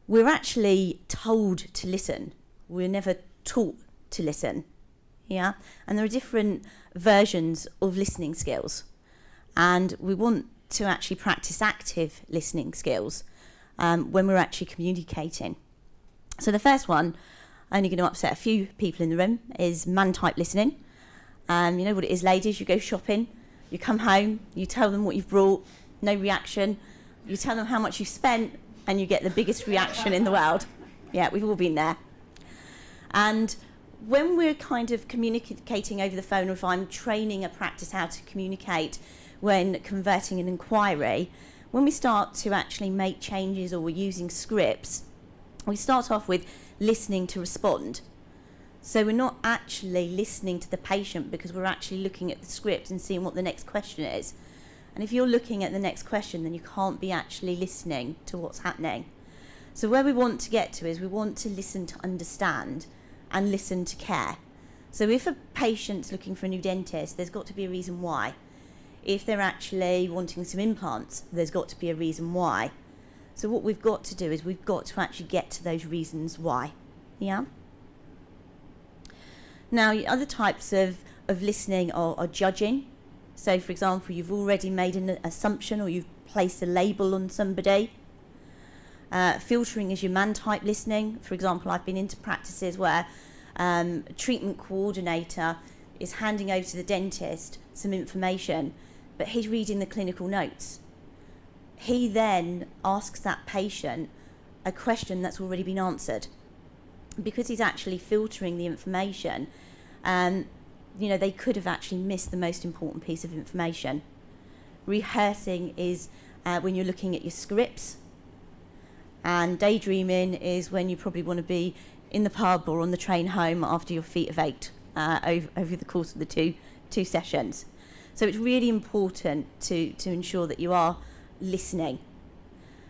we're actually told to listen. We're never taught to listen. Yeah, and there are different versions of listening skills, and we want to actually practice active listening skills when we're actually communicating. So the first one, only going to upset a few people in the room, is man-type listening. You know what it is, ladies? You go shopping, you come home, you tell them what you've brought, no reaction. You tell them how much you've spent, and you get the biggest reaction in the world. Yeah, we've all been there. And when we're kind of communicating over the phone, or if I'm training a practice how to communicate when converting an inquiry, when we start to actually make changes or we're using scripts, we start off with listening to respond. So we're not actually listening to the patient because we're actually looking at the script and seeing what the next question is. And if you're looking at the next question, then you can't be actually listening to what's happening. So where we want to get to is we want to listen to understand and listen to care. So if a patient's looking for a new dentist, there's got to be a reason why. If they're actually wanting some implants, there's got to be a reason why. So what we've got to do is we've got to actually get to those reasons why. Yeah? Now, other types of listening are judging. So, for example, you've already made an assumption or you've placed a label on somebody. Filtering is your man-type listening. For example, I've been into practices where a treatment coordinator is handing over to the dentist some information, but he's reading the clinical notes. He then asks that patient a question that's already been answered. Because he's actually filtering the information, they could have actually missed the most important piece of information. Rehearsing is when you're looking at your scripts, and daydreaming is when you probably want to be in the pub or on the train home after your feet have ached over the course of the two sessions. So it's really important to ensure that you are listening.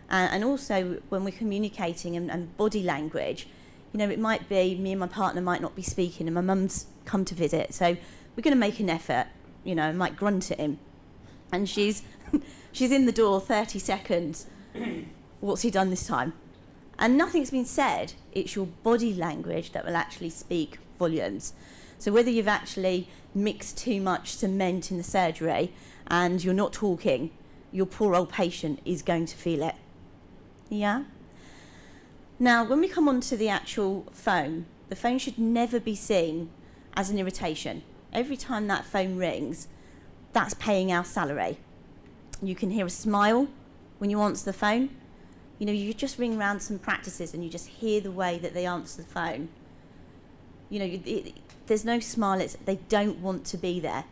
And also when we're communicating and body language, it might be me and my partner might not be speaking and my mum's come to visit, so we're going to make an effort, I might grunt at him. And she's in the door 30 seconds. What's he done this time? And nothing's been said. It's your body language that will actually speak volumes. So whether you've actually mixed too much cement in the surgery and you're not talking, your poor old patient is going to feel it. Yeah? Now, when we come on to the actual phone, the phone should never be seen as an irritation. Every time that phone rings, that's paying our salary. You can hear a smile when you answer the phone. You just ring around some practices and you just hear the way that they answer the phone. There's no smile. They don't want to be there.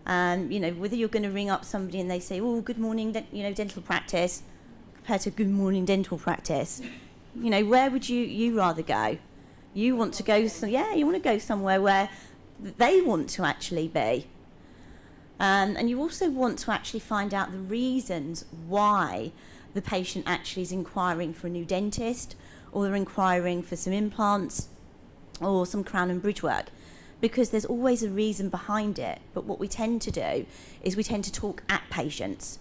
Whether you're going to ring up somebody and they say, "Oh, good morning, dental practice," compared to "good morning, dental practice," where would you rather go? You want to go, you want to go somewhere where they want to actually be. And you also want to actually find out the reasons why the patient actually is inquiring for a new dentist, or they're inquiring for some implants or some crown and bridge work, because there's always a reason behind it. But what we tend to do is we tend to talk at patients,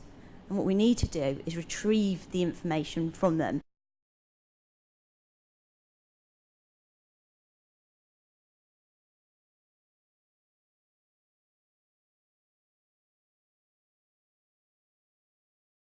and what we need to do is retrieve the information from them.